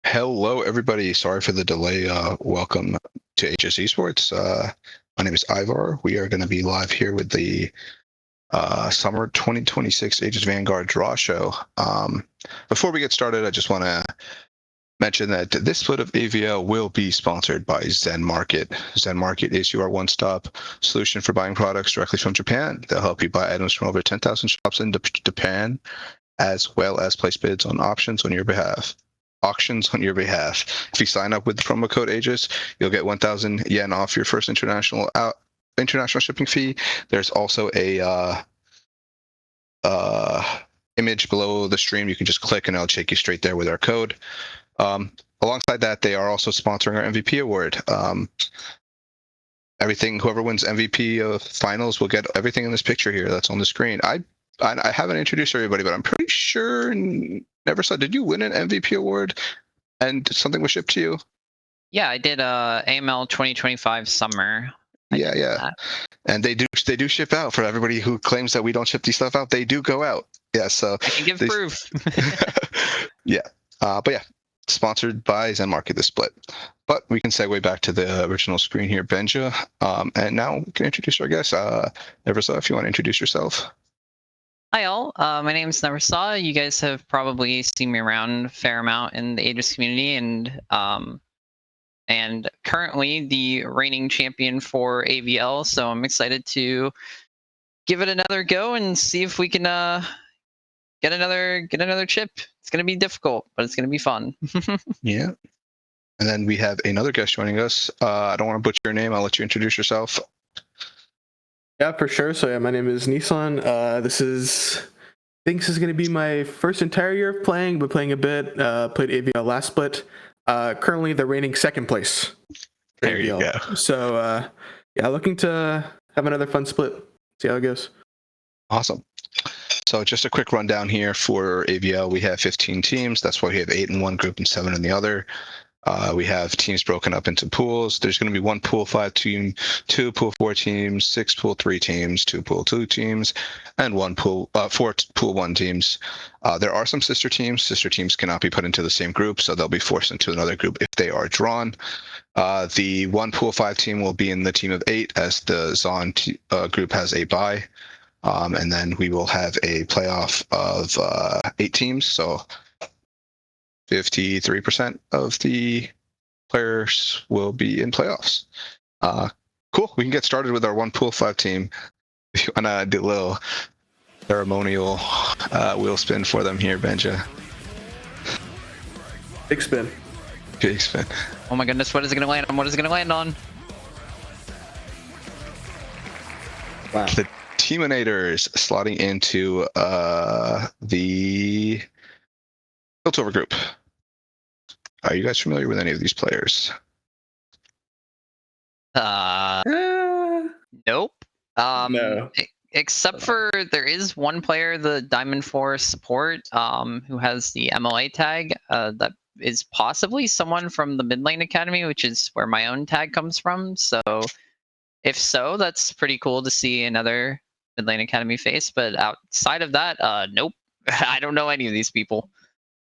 Hello, everybody. Sorry for the delay. Welcome to Aegis Esports. My name is Ivar. We are going to be live here with the Summer 2026 Aegis Vanguard Draw Show. Before we get started, I just want to mention that this split of AVL will be sponsored by Zen Market. Zen Market is your one-stop solution for buying products directly from Japan. They'll help you buy items from over 10,000 shops in Japan, as well as place bids on auctions on your behalf. If you sign up with the promo code Aegis, you'll get 1,000 yen off your first international shipping fee. There's also a image below the stream. You can just click and it'll take you straight there with our code. Alongside that, they are also sponsoring our MVP award. Whoever wins MVP of finals will get everything in this picture here that's on the screen. I haven't introduced everybody, but I'm pretty sure Neversaw, did you win an MVP award and something was shipped to you? Yeah, I did AML 2025 summer. Yeah. And they do ship out for everybody who claims that we don't ship these stuff out. They do go out. Yeah, so I can give proof. Yeah. But yeah, sponsored by Zen Market, the split. But we can segue back to the original screen here, Benja. And now we can introduce our guest. Neversaw, if you want to introduce yourself. Hi all, my name is Neversaw. You guys have probably seen me around a fair amount in the Aegis community, and currently the reigning champion for AVL. So I'm excited to give it another go and see if we can get another chip. It's gonna be difficult, but it's gonna be fun. Yeah. And then we have another guest joining us. I don't want to butcher your name. I'll let you introduce yourself. Yeah, for sure. So yeah, my name is Nissan. This is going to be my first entire year of playing. Been playing a bit. Played AVL last split. Currently the reigning second place. There you go. So yeah, looking to have another fun split. See how it goes. Awesome. So just a quick rundown here for AVL. We have 15 teams. That's why we have 8 in one group and 7 in the other. We have teams broken up into pools. There's going to be 1 pool 5 team, 2 pool 4 teams, 6 pool 3 teams, 2 pool 2 teams, and 4 pool 1 teams. There are some sister teams. Sister teams cannot be put into the same group, so they'll be forced into another group if they are drawn. The 1 pool 5 team will be in the team of 8, as the Zon group has a bye. And then we will have a playoff of 8 teams, so 53% of the players will be in playoffs. Cool. We can get started with our 1 pool 5 team. If you want to do a little ceremonial wheel spin for them here, Benja. Big spin. Big spin. Oh my goodness, what is it gonna land on? What is it gonna land on? Wow. The Teaminators slotting into the Piltover group. Are you guys familiar with any of these players? Nope. No. Except for there is one player, the Diamond Force support, who has the MLA tag. That is possibly someone from the Mid Lane Academy, which is where my own tag comes from. So, if so, that's pretty cool to see another Mid Lane Academy face. But outside of that, nope. I don't know any of these people.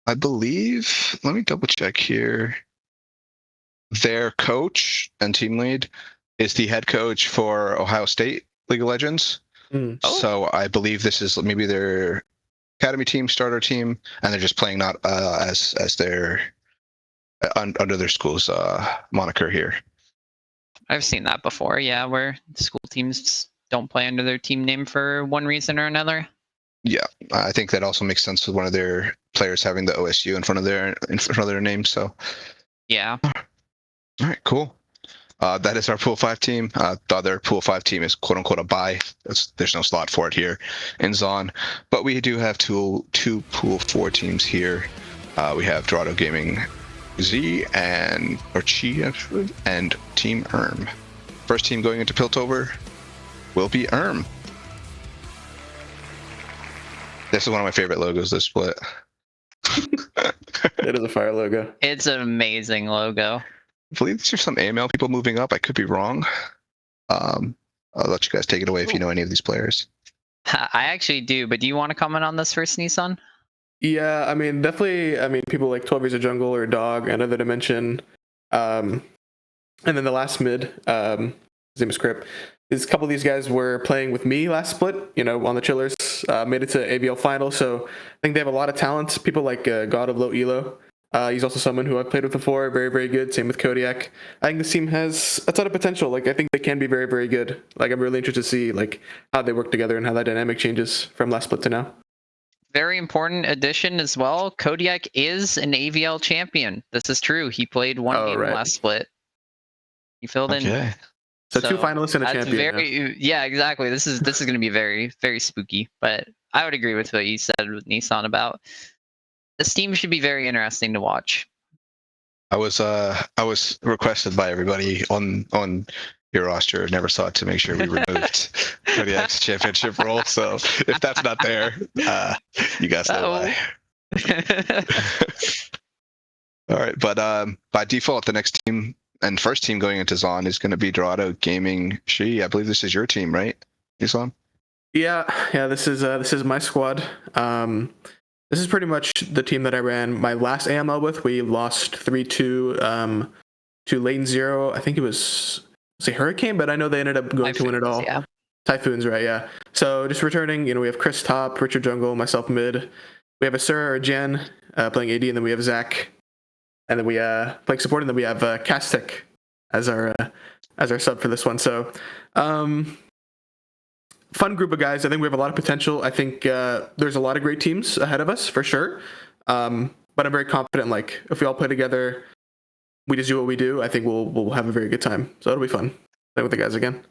I believe, let me double check here. Their coach and team lead is the head coach for Ohio State League of Legends. Oh. So I believe this is maybe their academy team, starter team, and they're just playing not as their under their school's moniker here. I've seen that before, yeah, where school teams don't play under their team name for one reason or another. Yeah, I think that also makes sense with one of their players having the OSU in front of their name. So yeah. All right, cool. That is our pool 5 team. The other pool 5 team is quote unquote a bye. There's no slot for it here in Zon, but we do have two pool 4 teams here. We have Dorado Gaming Z and Chi actually, and Team Erm. First team going into Piltover will be Erm. This is one of my favorite logos this split. It is a fire logo. It's an amazing logo. I believe these are some AML people moving up. I could be wrong. I'll let you guys take it away if you know any of these players. I actually do, but do you want to comment on this first, Nissan? Yeah, I mean, definitely. I mean, people like 12 Years of Jungle or Dog, Another Dimension, and then the last mid, his name is Crip. A couple of these guys were playing with me last split. On the Chillers, made it to AVL final. So I think they have a lot of talent. People like God of Low Elo. He's also someone who I've played with before. Very, very good. Same with Kodiak. I think this team has a ton of potential. Like, I think they can be very, very good. Like, I'm really interested to see like how they work together and how that dynamic changes from last split to now. Very important addition as well. Kodiak is an AVL champion. This is true. He played one game right. last split. He filled in. Okay. So 2 finalists and a that's champion. yeah, exactly. This is going to be very, very spooky. But I would agree with what you said with Nissan about this team should be very interesting to watch. I was requested by everybody on your roster. Never sought to make sure we removed Kodiak's championship role. So if that's not there, you guys know why. All right, but by default, the next team and first team going into Zon is going to be Dorado Gaming. I believe this is your team, right, Nissan? Yeah. This is my squad. This is pretty much the team that I ran my last AML with. We lost 3-2 to Lane Zero. I think it was Hurricane, but I know they ended up going to win it all. Yeah. Typhoons, right? Yeah. So just returning, we have Chris top, Richard jungle, myself mid. We have a Sir or Jen playing AD, and then we have Zach, and then we playing support, and then we have Castic as our sub for this one. So fun group of guys. I think we have a lot of potential. I think there's a lot of great teams ahead of us for sure. But I'm very confident. Like if we all play together, we just do what we do. I think we'll have a very good time. So it'll be fun playing with the guys again.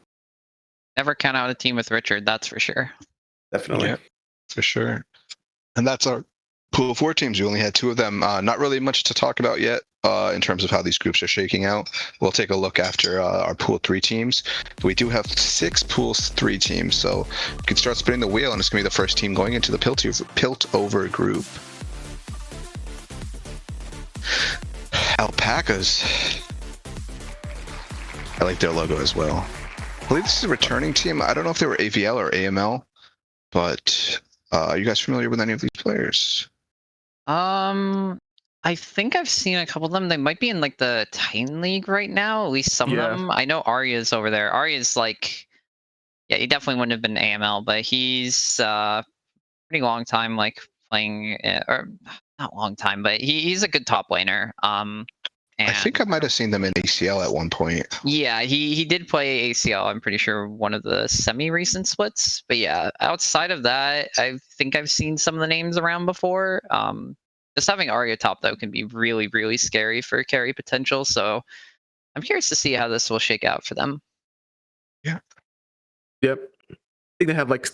Never count out a team with Richard. That's for sure. Definitely. Yeah, for sure. And that's our pool of 4 teams. We only had 2 of them. Not really much to talk about yet in terms of how these groups are shaking out. We'll take a look after our pool 3 teams. We do have 6 pools 3 teams, so we can start spinning the wheel, and it's going to be the first team going into the Piltover group. Alpacas. I like their logo as well. I believe this is a returning team. I don't know if they were AVL or AML, but are you guys familiar with any of these players? I think I've seen a couple of them. They might be in like the Titan League right now. At least some of them. I know Arya's over there. Arya's like, yeah, he definitely wouldn't have been AML, but he's pretty long time like playing, or not long time, but he's a good top laner. I think I might have seen them in ACL at one point. Yeah, he did play ACL. I'm pretty sure one of the semi-recent splits. But yeah, outside of that, I think I've seen some of the names around before. Just having Arya top though can be really, really scary for carry potential. So I'm curious to see how this will shake out for them. Yeah. Yep. I think they have like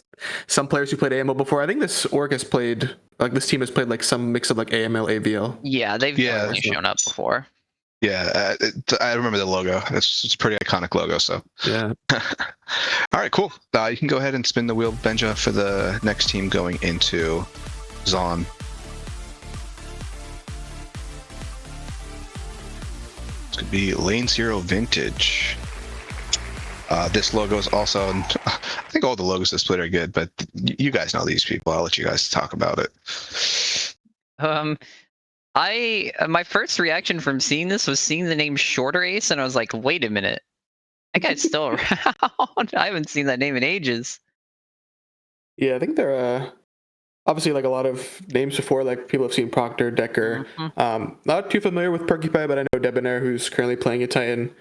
some players who played AML before. I think this org has played, like this team has played like some mix of like AML, AVL. Yeah, they've definitely shown up before. Yeah, I remember the logo. It's a pretty iconic logo. So yeah. All right, cool. You can go ahead and spin the wheel, Benja, for the next team going into Zon. It's gonna be Lane Zero Vintage. This logo is also, I think all the logos this split are good, but you guys know these people. I'll let you guys talk about it. My first reaction from seeing this was seeing the name Shorter Ace, and I was like, wait a minute, that guy's still around. I haven't seen that name in ages. Yeah, I think they're obviously like a lot of names before, like people have seen Proctor, Decker. Mm-hmm. Not too familiar with Porcupine, but I know Debonair, who's currently playing at Titan.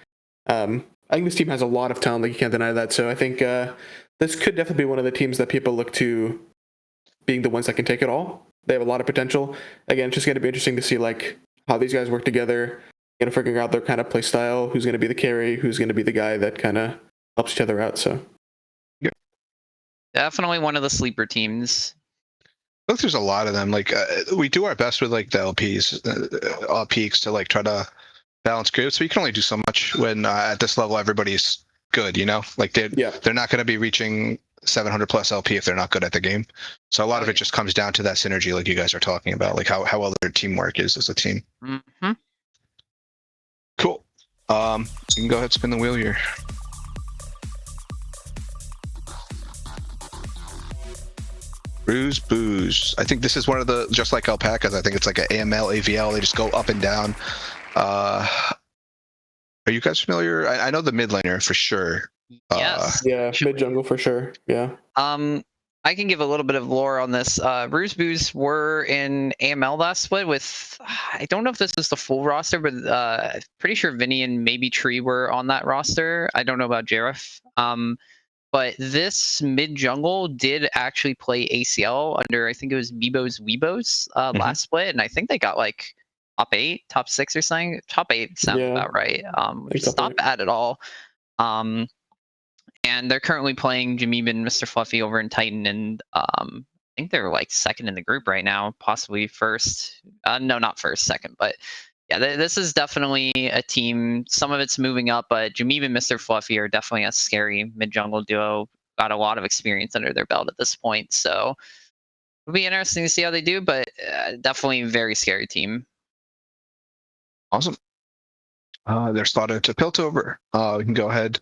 I think this team has a lot of talent, like you can't deny that. So I think this could definitely be one of the teams that people look to being the ones that can take it all. They have a lot of potential. Again, it's just going to be interesting to see like how these guys work together, figuring out their kind of play style, who's going to be the carry, who's going to be the guy that kind of helps each other out. So, yeah, definitely one of the sleeper teams. I think there's a lot of them. Like we do our best with like the LPs, peaks to like try to balance groups. We can only do so much when at this level everybody's good. Like they're not going to be reaching 700 plus LP if they're not good at the game. So a lot of it just comes down to that synergy, like you guys are talking about, like how well their teamwork is as a team. Mm-hmm. Cool. You can go ahead and spin the wheel here. Ruse Booze. I think this is one of the, just like Alpacas, I think it's like an AML, AVL. They just go up and down. Are you guys familiar? I know the mid laner for sure. Yes. Yeah, mid jungle for sure. Yeah. I can give a little bit of lore on this. Ruse Boos were in AML last split with, I don't know if this is the full roster, but pretty sure Vinny and maybe Tree were on that roster. I don't know about Jareth. But this mid jungle did actually play ACL under, I think it was Bebo's Weebos last split, and I think they got like top 8, top 6 or something. Top 8 sounds about right. Which is not bad at all. And they're currently playing Jameeb and Mr. Fluffy over in Titan, and I think they're like second in the group right now, possibly first. No, not first, second, but yeah, this is definitely a team. Some of it's moving up, but Jameeb and Mr. Fluffy are definitely a scary mid-jungle duo. Got a lot of experience under their belt at this point, so it'll be interesting to see how they do, but definitely a very scary team. Awesome. They're slotted to Piltover. We can go ahead.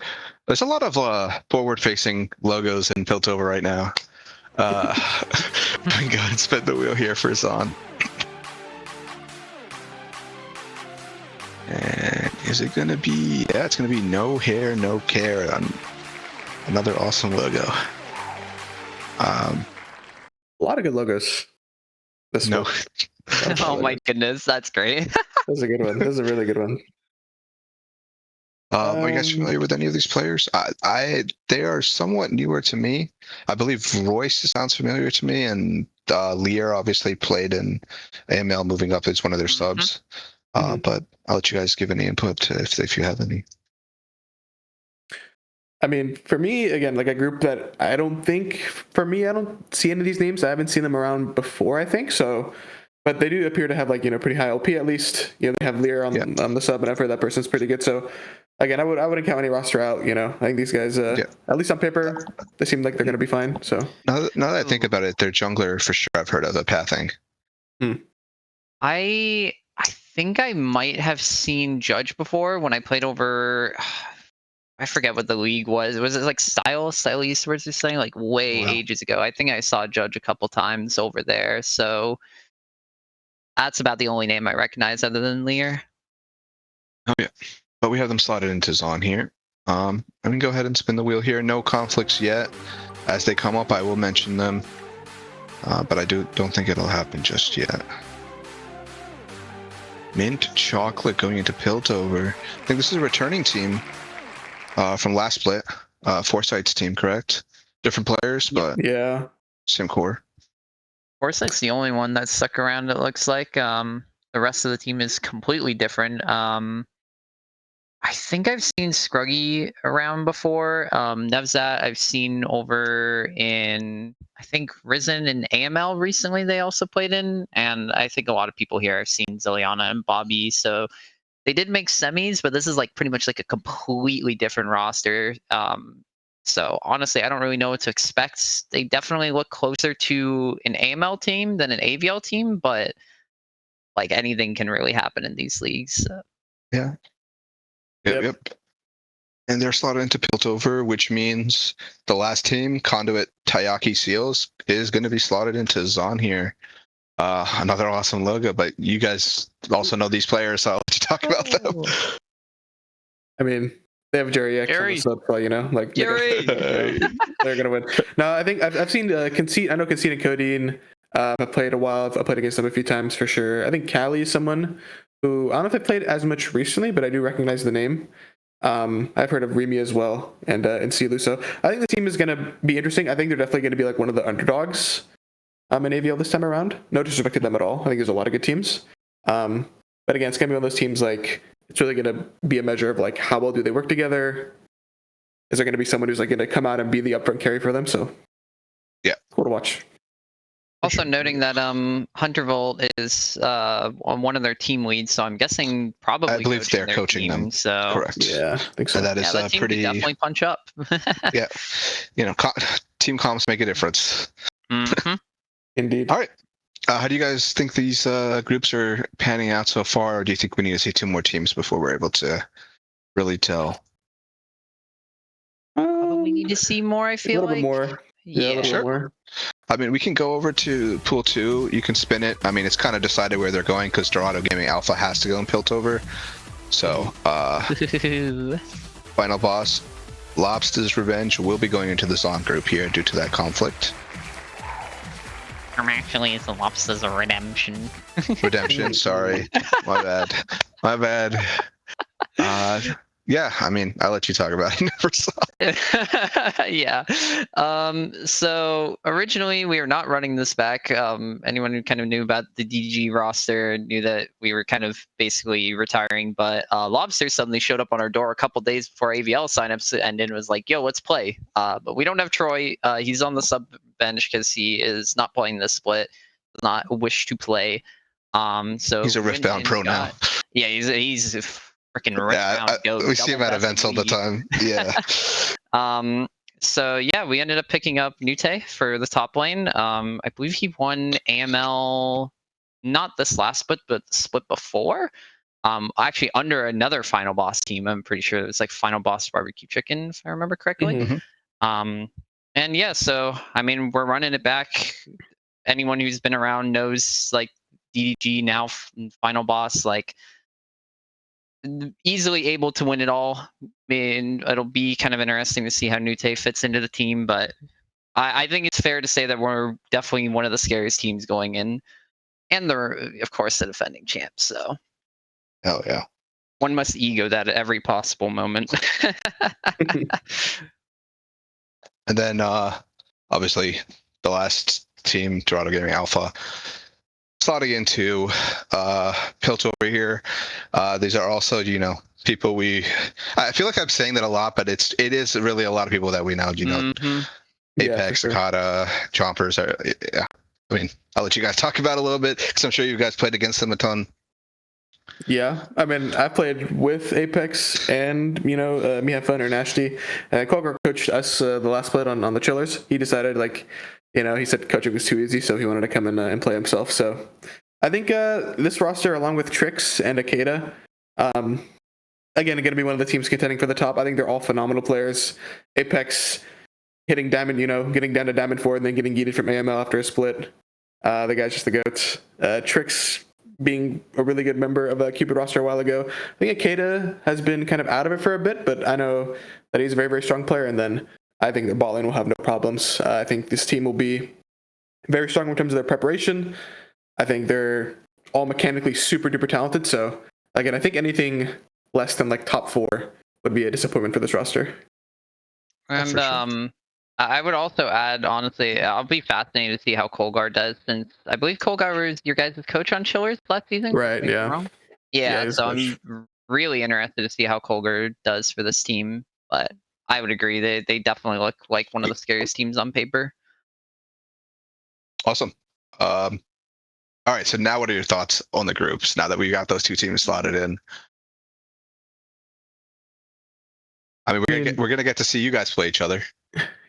There's a lot of forward-facing logos in Piltover right now. We can go ahead and spin the wheel here for Zon. And is it going to be... Yeah, it's going to be no hair, no care on another awesome logo. A lot of good logos. Oh my goodness, that's great. That's a good one. That's a really good one. Are you guys familiar with any of these players? They are somewhat newer to me. I believe Royce sounds familiar to me, and Lear obviously played in AML, moving up as one of their subs. But I'll let you guys give any input if you have any. I mean, for me, again, like a group that I don't see any of these names. I haven't seen them around before, I think. So, but they do appear to have like, pretty high LP at least. They have Lear on the sub, and I've heard that person's pretty good. So, again, I wouldn't count any roster out. I think these guys, at least on paper, they seem like they're going to be fine. So now that I think about it, their jungler for sure. I've heard of the pathing. I think I might have seen Judge before when I played over. I forget what the league was. Was it like Style Eastwards or something? Like ages ago. I think I saw Judge a couple times over there. So that's about the only name I recognize other than Lear. Oh yeah, but we have them slotted into Zon here. I'm gonna go ahead and spin the wheel here. No conflicts yet. As they come up, I will mention them. But I don't think it'll happen just yet. Mint Chocolate going into Piltover. I think this is a returning team from last split. Foresight's team, correct? Different players, but yeah, same core. Foresight's the only one that's stuck around, it looks like. The rest of the team is completely different. I think I've seen Scruggy around before. Nevzat I've seen over in, I think, Risen and AML recently they also played in. And I think a lot of people here I've seen Ziliana and Bobby. So they did make semis, but this is like pretty much like a completely different roster. So honestly, I don't really know what to expect. They definitely look closer to an AML team than an AVL team, but like anything can really happen in these leagues. So. Yeah. Yep. And they're slotted into Piltover, which means the last team, Conduit Tayaki Seals, is going to be slotted into Zon here. Another awesome logo, but you guys also know these players, so I'll let you talk about them. I mean, they have Jerry X on the sub, like Jerry. They're gonna win. No, I think I've seen Conceit. I know Conceit and Codeine. I've played a while. I've played against them a few times for sure. I think Callie is someone who I don't know if I played as much recently, but I do recognize the name. I've heard of Remy as well, and Silu. So I think the team is gonna be interesting. I think they're definitely gonna be like one of the underdogs in AVL this time around. No disrespect to them at all. I think there's a lot of good teams. But again, it's gonna be one of those teams like it's really gonna be a measure of like how well do they work together. Is there gonna be someone who's like gonna come out and be the upfront carry for them? So yeah, cool to watch. Also noting that Huntervolt is on one of their team leads, so I'm guessing probably I believe they're coaching team, them. So correct. Yeah, I think so. And that is that team pretty. Could definitely punch up. Yeah, team comps make a difference. Indeed. All right. How do you guys think these groups are panning out so far, or do you think we need to see 2 more teams before we're able to really tell? Probably need to see more. I feel a little bit more. Yeah, a little Sure. bit more. I mean, we can go over to Pool 2. You can spin it. I mean, it's kind of decided where they're going because Dorado Gaming Alpha has to go in Piltover. So, final boss, Lobster's Revenge, will be going into the Zon group here due to that conflict. Actually, it's the Lobsters of Redemption. Redemption, sorry. My bad. My bad. Yeah, I mean, I'll let you talk about it. Never saw. Yeah. So originally we were not running this back. Anyone who kind of knew about the DG roster knew that we were kind of basically retiring, but Lobster suddenly showed up on our door a couple days before AVL signups ended and was like, yo, let's play. But we don't have Troy. He's on the sub bench because he is not playing this split, does not wish to play. So He's a Riftbound pro now. Yeah, he's a freaking Riftbound. We see him at events all the time. Yeah. So yeah, we ended up picking up Nute for the top lane. I believe he won AML, not this last split, but the split before. Actually under another final boss team. I'm pretty sure it was like Final Boss Barbecue Chicken, if I remember correctly. Mm-hmm. And yeah, so I mean, we're running it back. Anyone who's been around knows like DDG now, Final Boss, like easily able to win it all. I mean, it'll be kind of interesting to see how Nute fits into the team, but I think it's fair to say that we're definitely one of the scariest teams going in, and they're of course the defending champs. So, hell yeah, one must ego that at every possible moment. And then obviously the last team, Dorado Gaming Alpha, slotting into Piltover here. These are also, people I feel like I'm saying that a lot, but it is really a lot of people that we know. Mm-hmm. Apex, yeah, Sakata, Chompers. Yeah. I mean, I'll let you guys talk about it a little bit because I'm sure you guys played against them a ton. Yeah, I mean, I played with Apex and, Mihafa Internationally. Quagga coached us the last split on the Chillers. He decided, he said coaching was too easy, so he wanted to come in and play himself. So I think this roster, along with Trix and Akeda, again, going to be one of the teams contending for the top. I think they're all phenomenal players. Apex hitting Diamond, getting down to Diamond 4 and then getting yeeted from AML after a split. The guy's just the GOAT. Trix being a really good member of a Cupid roster a while ago. I think Akeda has been kind of out of it for a bit, but I know that he's a very, very strong player, and then I think the ball lane will have no problems. I think this team will be very strong in terms of their preparation. I think they're all mechanically super duper talented, so again, I think anything less than top 4 would be a disappointment for this roster. And I would also add, honestly, I'll be fascinated to see how Colgar does, since I believe Colgar was your guys' coach on Chillers last season. Right, yeah. Yeah, so I'm really interested to see how Colgar does for this team, but I would agree, they definitely look like one of the scariest teams on paper. Awesome. All right, so now what are your thoughts on the groups now that we got those two teams slotted in? I mean, we're gonna get to see you guys play each other.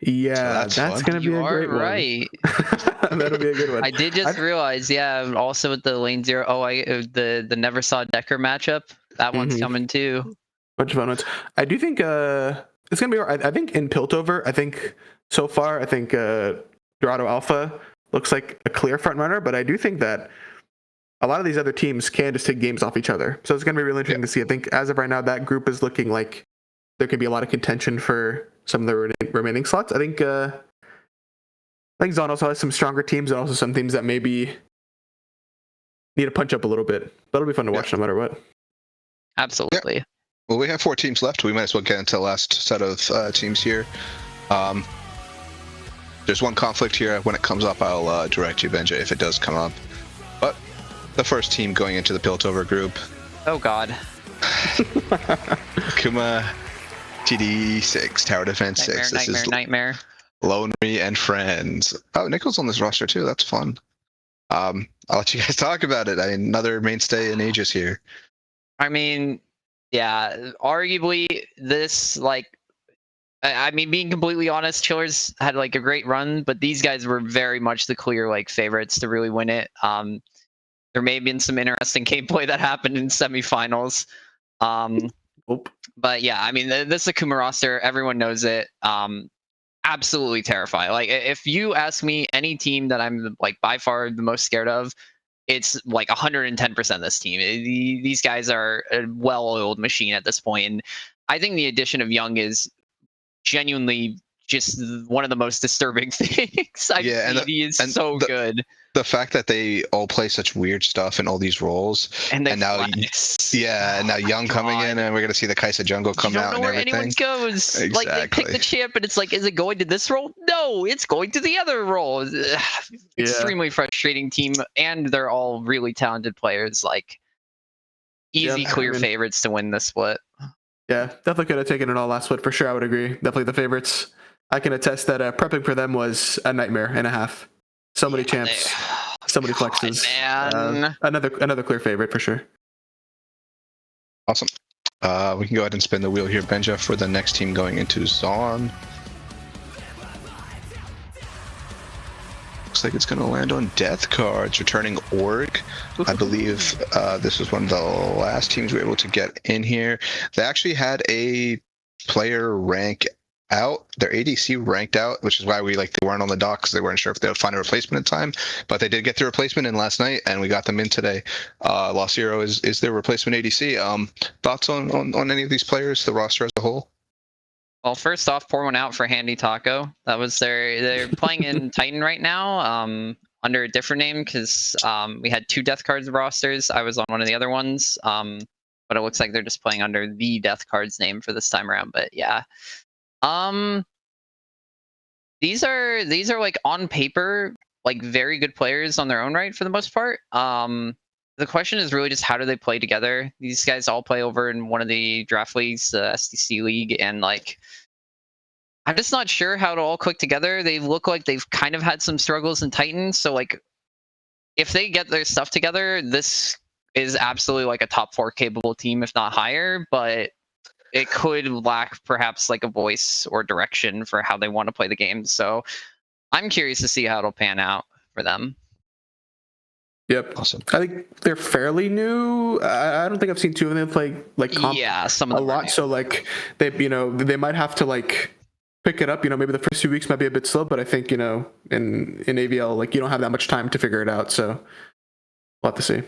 Yeah, so that's gonna be a great one. Right. That'll be a good one. I did just realize, yeah, also with the lane 0, the Never Saw Decker matchup, that one's coming too. Bunch of fun ones. I do think it's gonna be. I think in Piltover, so far, Dorado Alpha looks like a clear front runner, but I do think that a lot of these other teams can just take games off each other. So it's gonna be really interesting to see. I think as of right now, that group is looking like there could be a lot of contention for some of the remaining slots. I think Zon also has some stronger teams and also some teams that maybe need to punch up a little bit. But it'll be fun to watch no matter what. Absolutely. Yeah. Well, we have 4 teams left. We might as well get into the last set of teams here. There's one conflict here. When it comes up, I'll direct you, Benja, if it does come up. But the first team going into the Piltover group. Oh, God. Kuma TD6, Tower Defense 6. This is Nightmare. Lonely and Friends. Oh, Nichols on this roster too. That's fun. I'll let you guys talk about it. Another mainstay in Aegis here. I mean, yeah, arguably this, being completely honest, Chillers had a great run, but these guys were very much the clear favorites to really win it. There may have been some interesting gameplay that happened in semifinals. But yeah, I mean, this Akuma roster, everyone knows it. absolutely terrifying. Like if you ask me any team that I'm like by far the most scared of, it's like 110% this team. These guys are a well-oiled machine at this point, and I think the addition of Young is genuinely just one of the most disturbing things I've seen. He is so good. The fact that they all play such weird stuff in all these roles, and now now Young coming in, and we're gonna see the Kaisa Jungle come out and everything. Anyone goes. Exactly. Like they pick the champ, and it's like, is it going to this role? No, it's going to the other role. Extremely frustrating team, and they're all really talented players. Like easy, clear favorites to win this split. Yeah, definitely could have taken it all last split for sure. I would agree. Definitely the favorites. I can attest that prepping for them was a nightmare and a half. So many champs, so many flexes. Man. Another clear favorite for sure. Awesome. We can go ahead and spin the wheel here, Benja, for the next team going into Zon. Looks like it's going to land on Death Cards, returning Org. I believe this was one of the last teams we were able to get in here. They actually had a player rank out, their ADC ranked out, which is why they weren't on the dock, because they weren't sure if they would find a replacement in time. But they did get the replacement in last night, and we got them in today. Lost Zero is their replacement ADC. Thoughts on any of these players, the roster as a whole? Well, first off, pour one out for Handy Taco. That was they're playing in Titan right now, under a different name, because we had 2 Death Cards rosters. I was on one of the other ones, but it looks like they're just playing under the Death Cards name for this time around. But yeah, these are like on paper like very good players on their own right for the most part. The question is really just how do they play together? These guys all play over in one of the draft leagues, the SDC league, and like I'm just not sure how to all click together. They look like they've kind of had some struggles in Titan, so like if they get their stuff together, this is absolutely like a top 4 capable team, if not higher, but it could lack perhaps like a voice or direction for how they want to play the game. So I'm curious to see how it'll pan out for them. Yep. Awesome. I think they're fairly new. I don't think I've seen 2 of them play like comp some of them a lot. So like they might have to like pick it up. Maybe the first few weeks might be a bit slow, but I think in AVL like you don't have that much time to figure it out. So we'll have to see.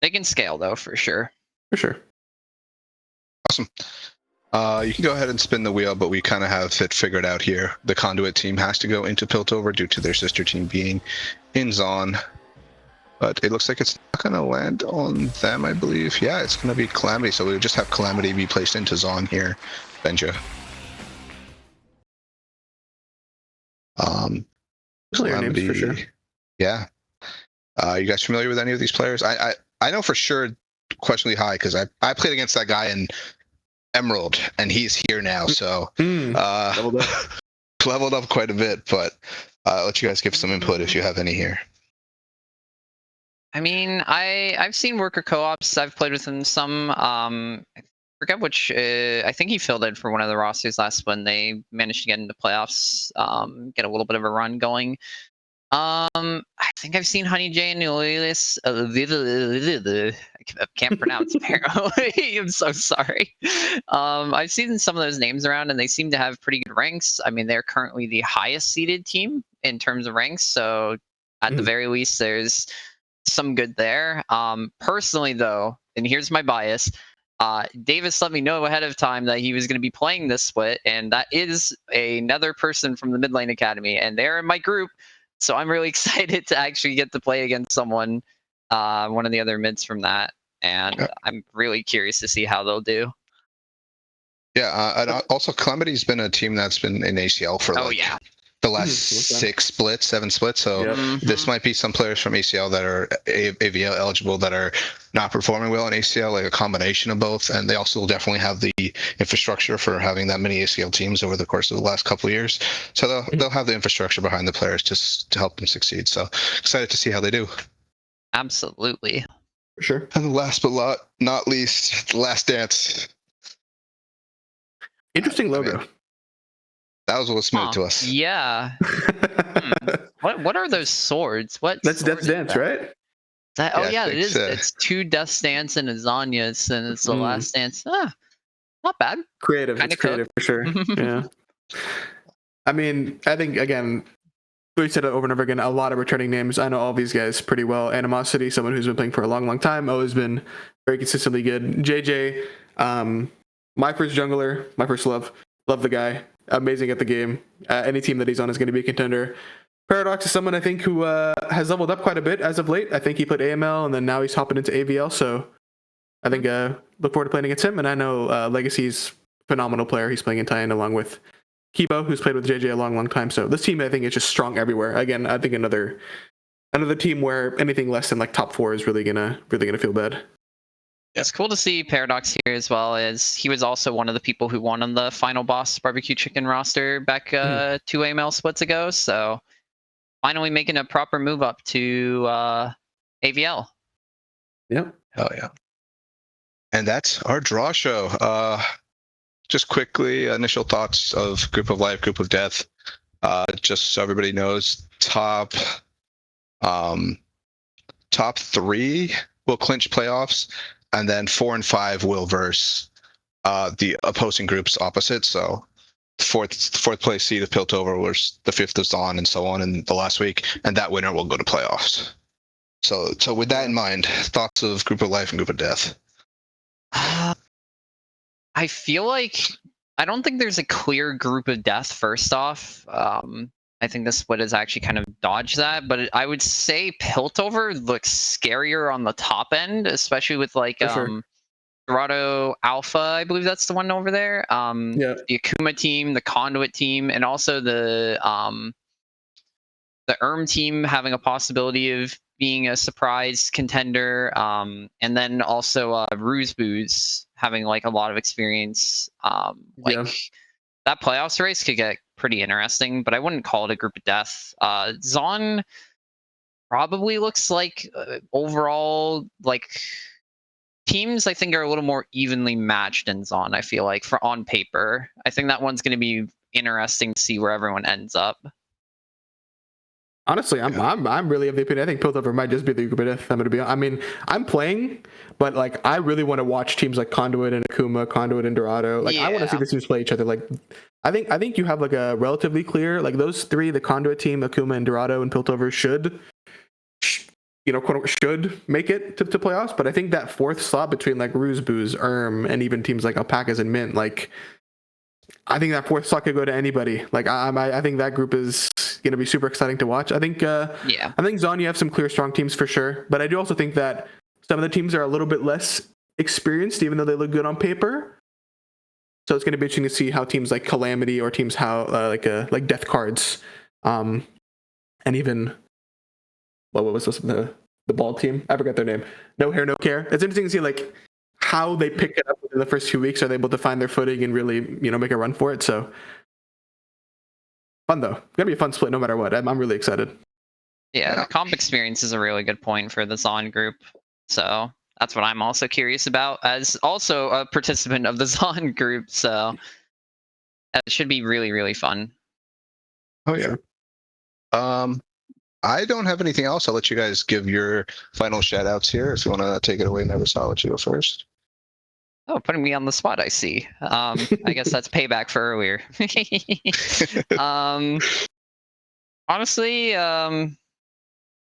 They can scale though, for sure. For sure. Awesome. You can go ahead and spin the wheel, but we kind of have it figured out here. The Conduit team has to go into Piltover due to their sister team being in Zon. But it looks like it's not going to land on them, I believe. Yeah, it's going to be Calamity, so we'll just have Calamity be placed into Zon here, Benja. Calamity, for sure. Yeah. You guys familiar with any of these players? I know for sure questionably high, because I played against that guy in Emerald, and he's here now, so leveled up quite a bit, but I'll let you guys give some input if you have any here. I mean, I've seen worker co-ops. I've played with him some. I forget which. I think he filled in for one of the rosters last when they managed to get into playoffs. Get a little bit of a run going. I think I've seen Honey J and Neolius. I can't pronounce apparently. I'm so sorry. I've seen some of those names around, and they seem to have pretty good ranks. I mean, they're currently the highest seeded team in terms of ranks. So at the very least, there's some good there. Personally, though, and here's my bias. Davis let me know ahead of time that he was going to be playing this split, and that is another person from the Mid Lane Academy, and they're in my group. So I'm really excited to actually get to play against someone, one of the other mids from that, and I'm really curious to see how they'll do. Yeah, and also Calamity's been a team that's been in ACL for the last 7 splits. So this might be some players from ACL that are AVL eligible that are not performing well in ACL, like a combination of both. And they also definitely have the infrastructure for having that many ACL teams over the course of the last couple of years. So they'll have the infrastructure behind the players to help them succeed. So excited to see how they do. Absolutely. For sure. And last but not least, The Last Dance. Interesting logo. That was what was smooth to us. Yeah. What are those swords? That's Death's Dance, right? It is. It's 2 Death's Dance and a Zanya's, and it's The Last Dance. Not bad. Creative. It's creative for sure. Yeah. I mean, I think again, we said it over and over again. A lot of returning names. I know all these guys pretty well. Animosity, someone who's been playing for a long, long time, always been very consistently good. JJ, my first jungler, my first love. Love the guy. Amazing at the game. Any team that he's on is going to be a contender. Paradox is someone I think who has leveled up quite a bit as of late. I think he played AML and then now he's hopping into AVL. So I think look forward to playing against him. And I know Legacy's phenomenal player. He's playing in Tyen along with Kibo, who's played with JJ a long, long time. So this team, I think, is just strong everywhere. Again, I think another team where anything less than like top 4 is really gonna feel bad. It's cool to see Paradox here as well, as he was also one of the people who won on the final boss barbecue chicken roster back 2 AML splits ago. So finally making a proper move up to AVL. Yep. Hell yeah. And that's our draw show. Just quickly, initial thoughts of Group of Life, Group of Death. Just so everybody knows, top 3 will clinch playoffs, and then 4 and 5 will verse the opposing groups opposite. So fourth place seed of Piltover was the 5th of Zon, and so on in the last week, and that winner will go to playoffs. So with that in mind, thoughts of Group of Life and Group of Death. I feel like I don't think there's a clear group of death. First off, I think the split has actually kind of dodged that, but I would say Piltover looks scarier on the top end, especially with like Dorado Alpha, I believe that's the one over there. The Akuma team, the Conduit team, and also the team having a possibility of being a surprise contender, and then also Ruse Booze having like a lot of experience. That playoffs race could get pretty interesting, but I wouldn't call it a group of death. Zon probably looks like overall like teams I think are a little more evenly matched in Zon. I feel like for on paper, I think that one's going to be interesting to see where everyone ends up. Honestly, I'm really of the opinion. I think Piltover might just be the group of death. I'm gonna be. I mean, I'm playing, but like I really want to watch teams like Conduit and Akuma, Conduit and Dorado. Like I want to see the teams play each other. Like I think you have like a relatively clear like those 3, the Conduit team, Akuma and Dorado and Piltover should should make it to playoffs. But I think that 4th slot between like Ruse Booze, and even teams like Alpacas and Mint, like I think that 4th slot could go to anybody. Like I think that group is going to be super exciting to watch. I think Zon, you have some clear strong teams for sure, but I do also think that some of the teams are a little bit less experienced, even though they look good on paper. So it's going to be interesting to see how teams like Calamity or teams how like Death Cards, and even what was this, the ball team? I forgot their name. No Hair, No Care. It's interesting to see like how they pick it up within the first few weeks. Are they able to find their footing and really make a run for it? So fun though. It's gonna be a fun split no matter what. I'm really excited. Yeah, the comp experience is a really good point for the Zon group. So that's what I'm also curious about as also a participant of the Zon group. So it should be really, really fun. Oh yeah. I don't have anything else. I'll let you guys give your final shout outs here. If you want to take it away, Neversaw, I'll let you go first. Oh, putting me on the spot, I see. I guess that's payback for earlier. Honestly,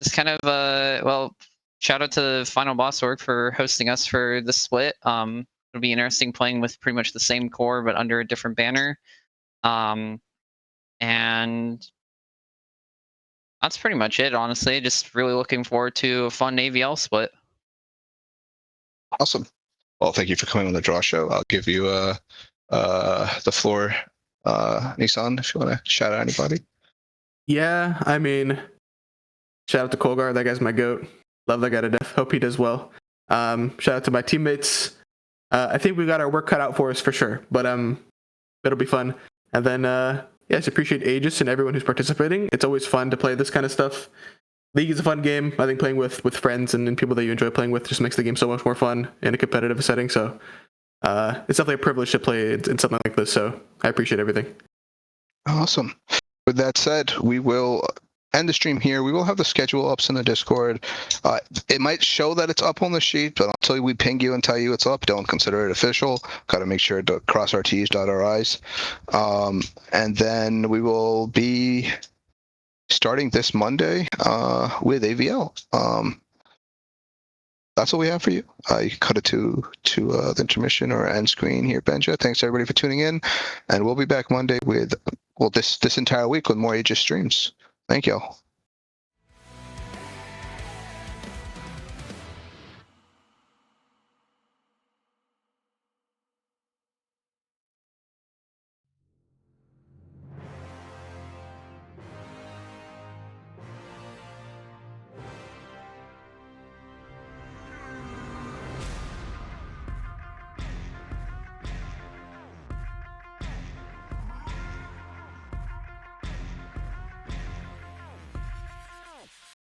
just kind of shout out to Final Boss Org for hosting us for the split. It'll be interesting playing with pretty much the same core but under a different banner. And that's pretty much it, honestly. Just really looking forward to a fun AVL split. Awesome. Well, thank you for coming on the draw show. I'll give you the floor, Nissan, if you want to shout out anybody. Yeah, I mean, shout out to Colgar. That guy's my goat. Love that guy to death. Hope he does well. Shout out to my teammates. I think we got our work cut out for us for sure, but it'll be fun. And then just appreciate Aegis and everyone who's participating. It's always fun to play this kind of stuff. League is a fun game. I think playing with friends and people that you enjoy playing with just makes the game so much more fun in a competitive setting. So it's definitely a privilege to play in something like this. So I appreciate everything. Awesome. With that said, we will end the stream here. We will have the schedule ups in the Discord. It might show that it's up on the sheet, but until we ping you and tell you it's up, don't consider it official. Got to make sure to cross our T's, dot our I's. And then we will be starting this Monday with AVL. That's all we have for you. You can cut it to the intermission or end screen here, Benja. Thanks everybody for tuning in, and we'll be back Monday with this entire week with more Aegis streams. Thank y'all.